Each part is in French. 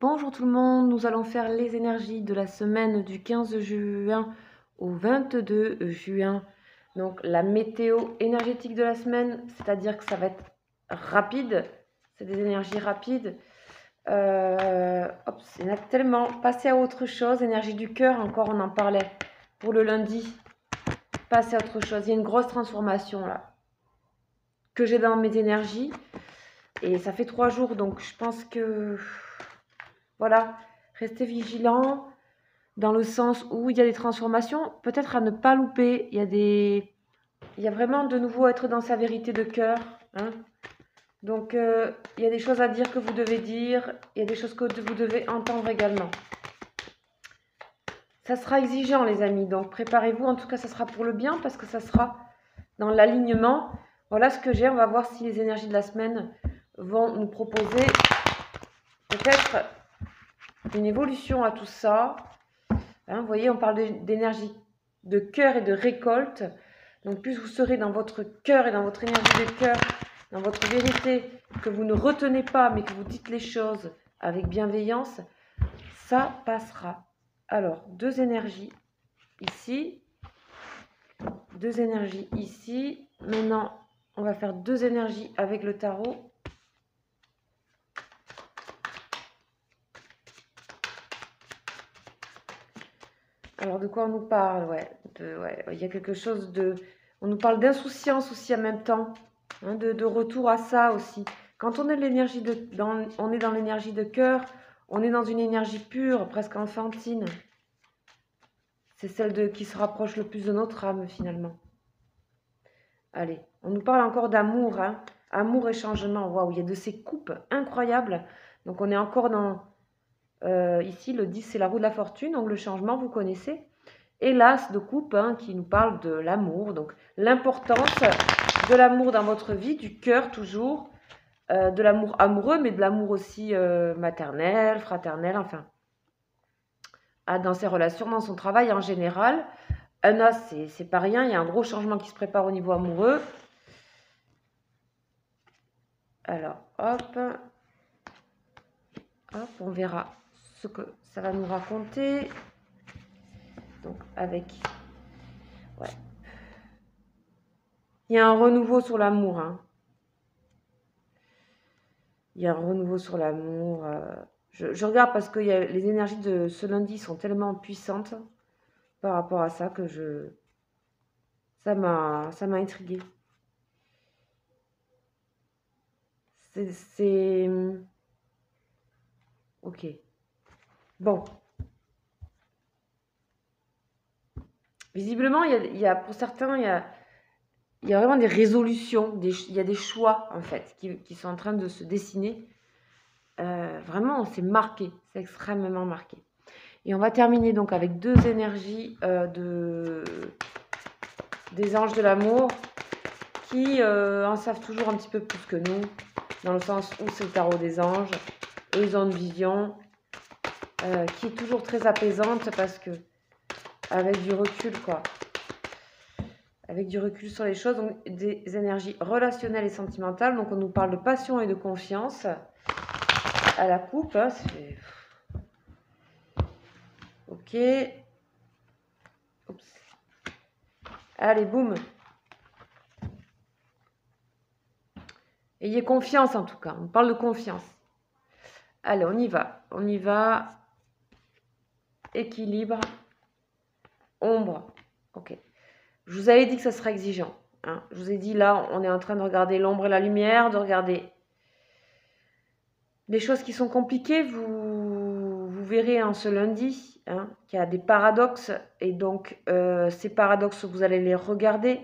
Bonjour tout le monde, nous allons faire les énergies de la semaine du 15 juin au 22 juin. Donc la météo énergétique de la semaine, c'est-à-dire que ça va être rapide, c'est des énergies rapides. Il y en a tellement. Passer à autre chose, énergie du cœur, encore on en parlait pour le lundi. Passer à autre chose, il y a une grosse transformation là que j'ai dans mes énergies. Et ça fait 3 jours, donc je pense que... Voilà, restez vigilants dans le sens où il y a des transformations, peut-être à ne pas louper. Il y a vraiment de nouveau être dans sa vérité de cœur. Hein. Donc, il y a des choses à dire que vous devez dire, il y a des choses que vous devez entendre également. Ça sera exigeant, les amis, donc préparez-vous. En tout cas, ça sera pour le bien parce que ça sera dans l'alignement. Voilà ce que j'ai. On va voir si les énergies de la semaine vont nous proposer peut-être une évolution à tout ça. Hein, vous voyez, on parle d'énergie de cœur et de récolte. Donc plus vous serez dans votre cœur et dans votre énergie de cœur, dans votre vérité, que vous ne retenez pas, mais que vous dites les choses avec bienveillance, ça passera. Alors, 2 énergies ici, 2 énergies ici. Maintenant, on va faire 2 énergies avec le tarot. Alors, de quoi on nous parle? Ouais, il y a quelque chose de... On nous parle d'insouciance aussi en même temps, hein, de retour à ça aussi. Quand on est on est dans l'énergie de cœur, on est dans une énergie pure, presque enfantine. C'est celle qui se rapproche le plus de notre âme finalement. Allez, on nous parle encore d'amour, hein. Amour et changement. Waouh, il y a de ces coupes incroyables. Donc on est encore dans... ici, le 10, c'est la roue de la fortune, donc le changement, vous connaissez. Et l'as de coupe, hein, qui nous parle de l'amour, donc l'importance de l'amour dans votre vie, du cœur toujours, de l'amour amoureux, mais de l'amour aussi maternel, fraternel, enfin, dans ses relations, dans son travail en général. Un as, c'est pas rien, il y a un gros changement qui se prépare au niveau amoureux. Alors, hop, on verra ce que ça va nous raconter. Donc, avec... Ouais. Il y a un renouveau sur l'amour, hein. Il y a un renouveau sur l'amour. Je regarde parce que les énergies de ce lundi sont tellement puissantes par rapport à ça que ça m'a intriguée. C'est... Ok. Bon. Visiblement, pour certains, il y a vraiment des résolutions, il y a des choix, en fait, qui sont en train de se dessiner. Vraiment, c'est marqué, c'est extrêmement marqué. Et on va terminer donc avec 2 énergies des anges de l'amour qui en savent toujours un petit peu plus que nous, dans le sens où c'est le tarot des anges. Eux, ils ont une vision qui est toujours très apaisante parce que, avec du recul, quoi. Avec du recul sur les choses, donc des énergies relationnelles et sentimentales. Donc on nous parle de passion et de confiance à la coupe. Hein, c'est... Ok. Oups. Allez, boum. Ayez confiance en tout cas. On parle de confiance. Allez, on y va. On y va. Équilibre. Ombre. Ok. Je vous avais dit que ça serait exigeant. Hein. Je vous ai dit là, on est en train de regarder l'ombre et la lumière, de regarder des choses qui sont compliquées. Vous verrez en ce lundi hein, qu'il y a des paradoxes. Et donc, ces paradoxes, vous allez les regarder.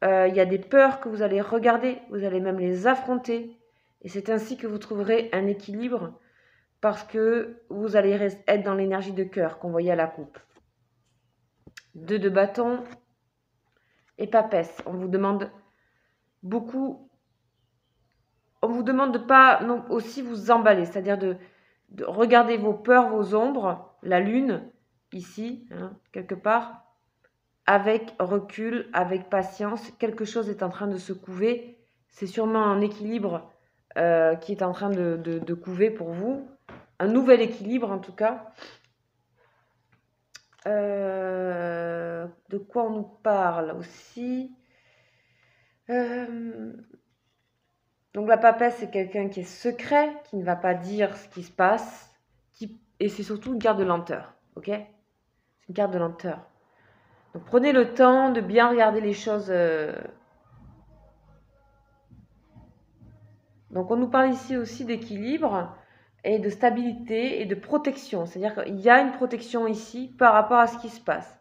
Il y a des peurs que vous allez regarder. Vous allez même les affronter. Et c'est ainsi que vous trouverez un équilibre parce que vous allez être dans l'énergie de cœur qu'on voyait à la coupe. 2 de bâton et papesse. On vous demande beaucoup, on vous demande de pas non, aussi vous emballer, c'est-à-dire de regarder vos peurs, vos ombres, la lune, ici, hein, quelque part, avec recul, avec patience. Quelque chose est en train de se couver. C'est sûrement un équilibre qui est en train de couver pour vous. un nouvel équilibre en tout cas. De quoi on nous parle aussi? Donc la papesse, c'est quelqu'un qui est secret, qui ne va pas dire ce qui se passe, et c'est surtout une carte de lenteur, ok? C'est une carte de lenteur. Donc prenez le temps de bien regarder les choses. Donc on nous parle ici aussi d'équilibre et de stabilité et de protection. C'est-à-dire qu'il y a une protection ici par rapport à ce qui se passe.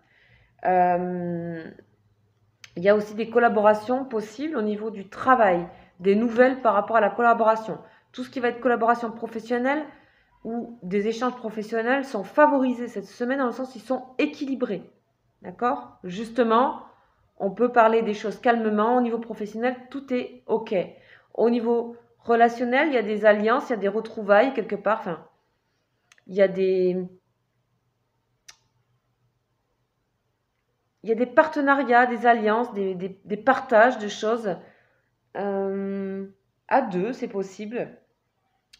Il y a aussi des collaborations possibles au niveau du travail, des nouvelles par rapport à la collaboration. Tout ce qui va être collaboration professionnelle ou des échanges professionnels sont favorisés cette semaine dans le sens où ils sont équilibrés. D'accord? Justement, on peut parler des choses calmement. Au niveau professionnel, tout est OK. Au niveau relationnel, il y a des alliances, il y a des retrouvailles quelque part. Enfin, il y a des partenariats, des alliances, des partages de choses à deux, c'est possible.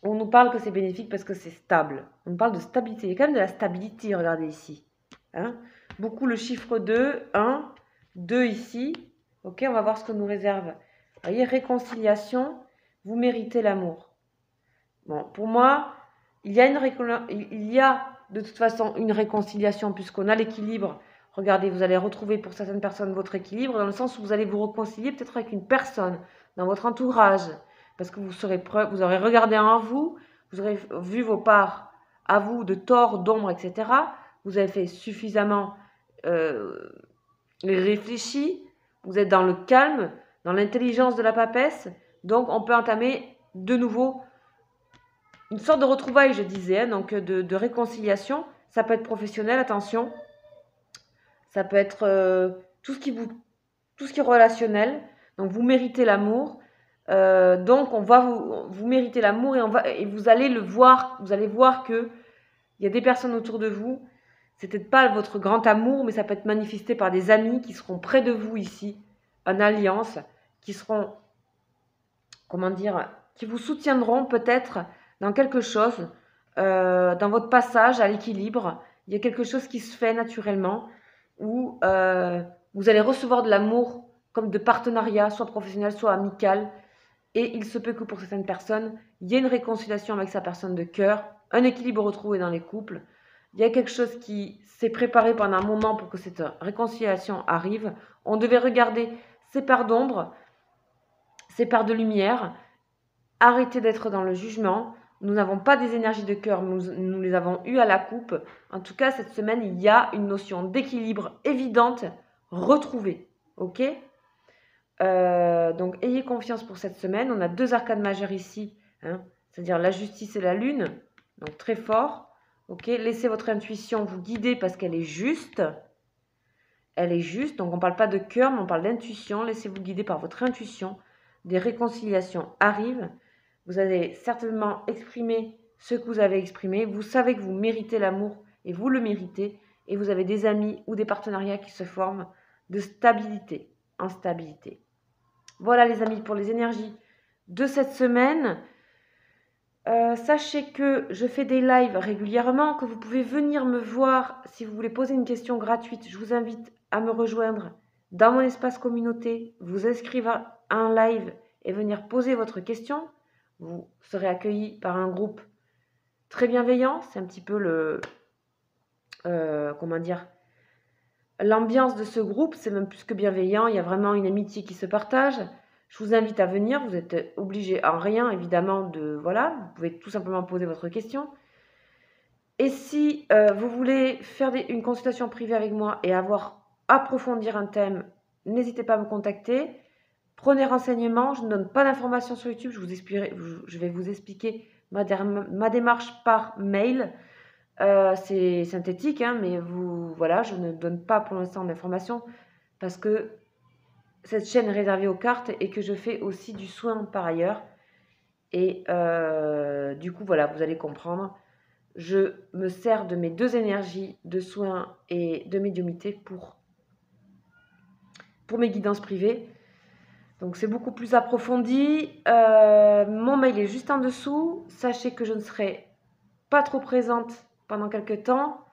On nous parle que c'est bénéfique parce que c'est stable. On nous parle de stabilité. Il y a quand même de la stabilité, regardez ici. Hein, beaucoup le chiffre 2, 1, 2 ici. Ok, on va voir ce que nous réserve. Vous voyez, réconciliation, vous méritez l'amour. Bon, pour moi, il y a de toute façon une réconciliation puisqu'on a l'équilibre. Regardez, vous allez retrouver pour certaines personnes votre équilibre dans le sens où vous allez vous réconcilier peut-être avec une personne dans votre entourage parce que vous aurez regardé en vous, vous aurez vu vos parts à vous de tort, d'ombre, etc. Vous avez fait suffisamment réfléchi, vous êtes dans le calme, dans l'intelligence de la papesse, donc on peut entamer de nouveau une sorte de retrouvaille, je disais, hein, donc de réconciliation. Ça peut être professionnel, attention. Ça peut être tout ce qui est relationnel. Donc vous méritez l'amour. Donc on va vous méritez l'amour et vous allez le voir. Vous allez voir que il y a des personnes autour de vous. C'est peut-être pas votre grand amour, mais ça peut être manifesté par des amis qui seront près de vous ici, en alliance, qui seront, comment dire, qui vous soutiendront peut-être dans quelque chose, dans votre passage à l'équilibre. Il y a quelque chose qui se fait naturellement où vous allez recevoir de l'amour comme de partenariat, soit professionnel, soit amical. Et il se peut que pour certaines personnes, il y ait une réconciliation avec sa personne de cœur, un équilibre retrouvé dans les couples. Il y a quelque chose qui s'est préparé pendant un moment pour que cette réconciliation arrive. On devait regarder ces parts d'ombre, ces parts de lumière, arrêter d'être dans le jugement. Nous n'avons pas des énergies de cœur, nous les avons eues à la coupe. En tout cas, cette semaine, il y a une notion d'équilibre évidente retrouvée. Ok ? Donc, ayez confiance pour cette semaine. On a 2 arcanes majeures ici, hein, c'est-à-dire la justice et la lune. Donc, très fort. Ok ? Laissez votre intuition vous guider parce qu'elle est juste. Elle est juste. Donc, on ne parle pas de cœur, mais on parle d'intuition. Laissez-vous guider par votre intuition. Des réconciliations arrivent. Vous allez certainement exprimer ce que vous avez exprimé. Vous savez que vous méritez l'amour et vous le méritez. Et vous avez des amis ou des partenariats qui se forment de stabilité en stabilité. Voilà les amis pour les énergies de cette semaine. Sachez que je fais des lives régulièrement, que vous pouvez venir me voir si vous voulez poser une question gratuite. Je vous invite à me rejoindre dans mon espace communauté, vous inscrire à un live et venir poser votre question. Vous serez accueillis par un groupe très bienveillant. C'est un petit peu comment dire, l'ambiance de ce groupe. C'est même plus que bienveillant. Il y a vraiment une amitié qui se partage. Je vous invite à venir. Vous êtes obligé en rien, évidemment, voilà. Vous pouvez tout simplement poser votre question. Et si vous voulez faire une consultation privée avec moi et approfondir un thème, n'hésitez pas à me contacter. Prenez renseignement. Je ne donne pas d'informations sur YouTube. Je vais vous expliquer ma démarche par mail. C'est synthétique, hein, mais voilà, je ne donne pas pour l'instant d'informations parce que cette chaîne est réservée aux cartes et que je fais aussi du soin par ailleurs. Et du coup, voilà, vous allez comprendre. Je me sers de mes 2 énergies de soin et de médiumnité pour mes guidances privées. Donc, c'est beaucoup plus approfondi. Mon mail est juste en dessous. Sachez que je ne serai pas trop présente pendant quelques temps,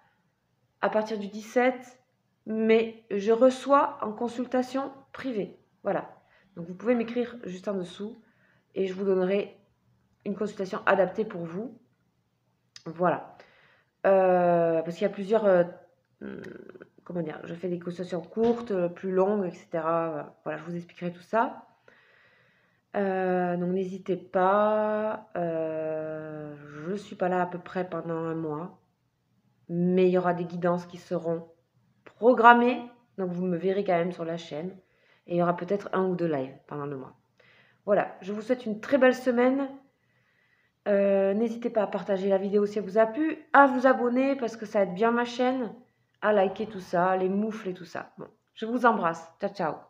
à partir du 17, mais je reçois en consultation privée. Voilà. Donc vous pouvez m'écrire juste en dessous et je vous donnerai une consultation adaptée pour vous. Voilà. Parce qu'il y a plusieurs... comment dire, je fais des consultations courtes, plus longues, etc. Voilà, je vous expliquerai tout ça. Donc n'hésitez pas. Je ne suis pas là à peu près pendant un mois. Mais il y aura des guidances qui seront programmées. Donc vous me verrez quand même sur la chaîne. Et il y aura peut-être 1 ou 2 lives pendant le mois. Voilà, je vous souhaite une très belle semaine. N'hésitez pas à partager la vidéo si elle vous a plu, à vous abonner parce que ça aide bien ma chaîne, à liker tout ça, les moufles et tout ça. Bon, je vous embrasse. Ciao, ciao.